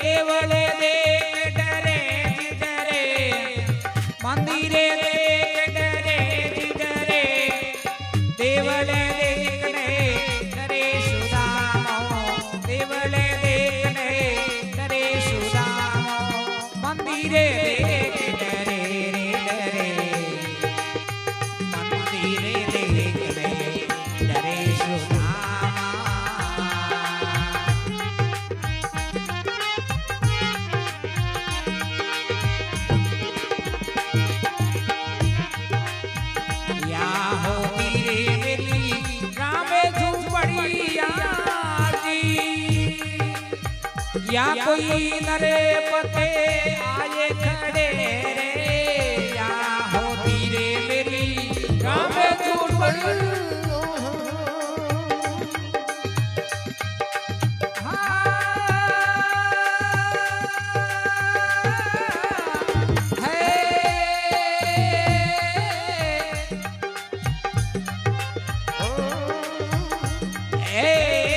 देवले देख डरे जी डरे मंदिरे देख डरे जी डरे देवले देखने डरे सुदामो देवले देखने डरे सुदामो मंदिरे देख डरे रे डरे मंदिरे देखने डरे सुदामा या कोई नरे पते आए खड़े रे या होती रे मेरी गाँव झूठ पड़ी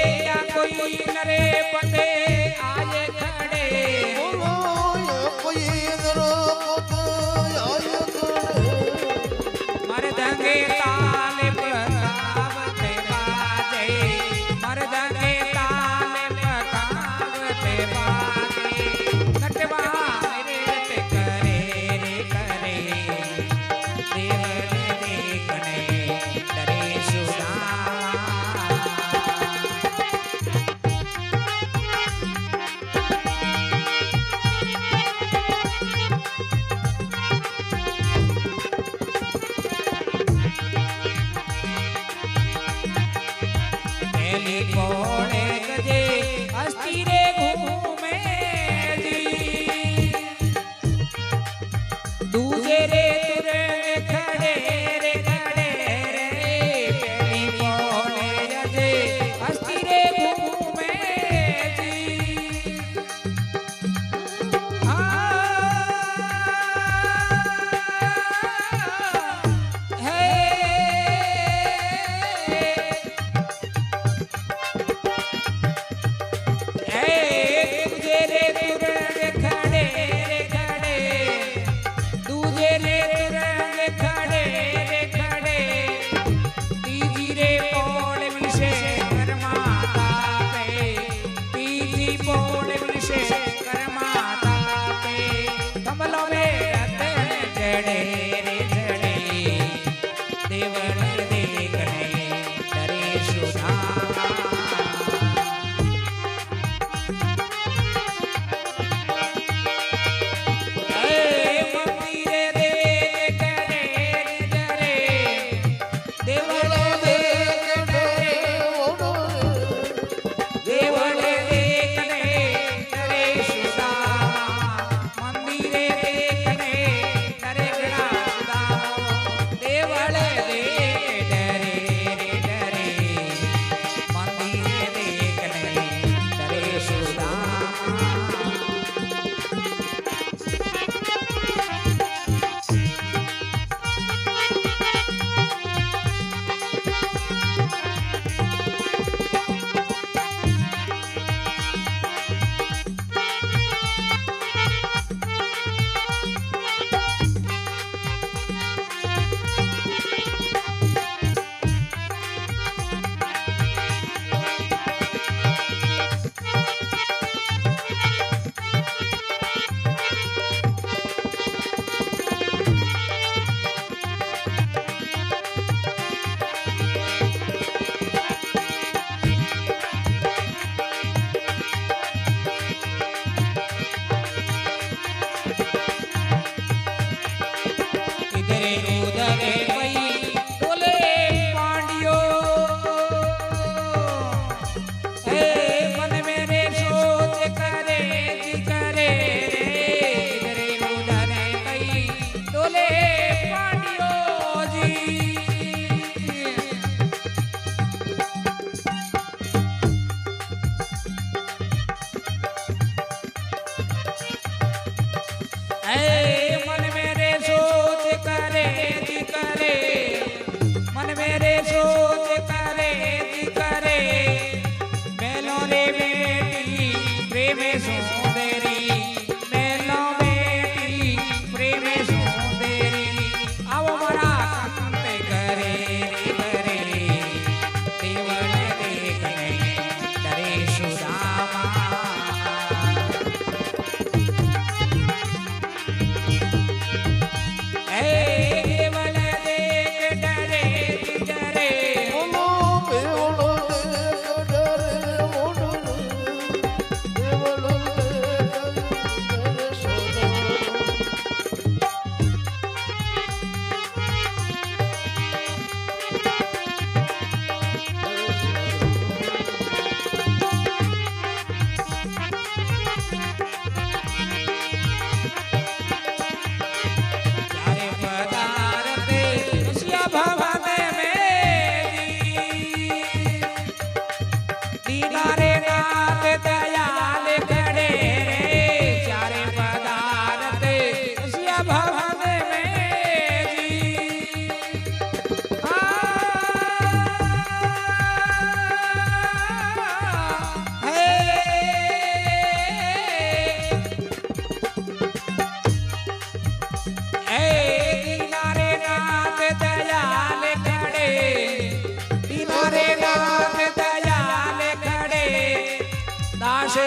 नरे पते आए खड़े मर्दंगे ताल पकावते बाजे मर्दंगे ताल पकावते बाजे नटवा मेरे ते करे रे करे देवले देखने डरे सुदामा कोड़े गजे अस्थिरे घूमे जी दूजे रे तुरे खड़े रे खड़े रे पेली कोड़े गजे अस्थिरे घूमे जी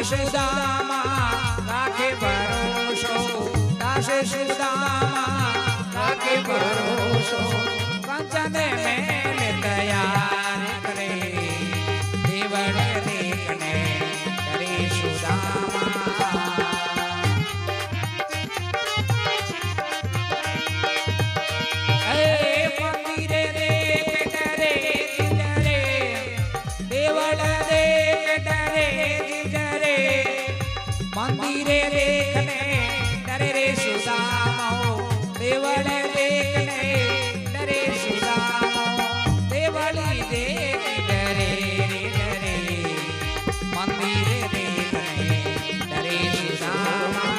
સુદામા રાખે ભરોસો દાસે સુદામા રાખે ભરોસો કંચન મેલ તૈયાર કરે દેવળ દેખને કરે સુદામા મંદિરે દેખ ડરે જીજરે દેવળ દેખ ડરે જીજરે મંદિરે દેખને ડરે રે સુદામો દેવળ દેખને ડરે સુદામો દેવળી દેખ ડરે રે ડરે મંદિરે દેખને ડરે સુદામા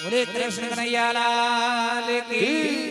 બોલે કૃષ્ણ કનૈયા લાલ કી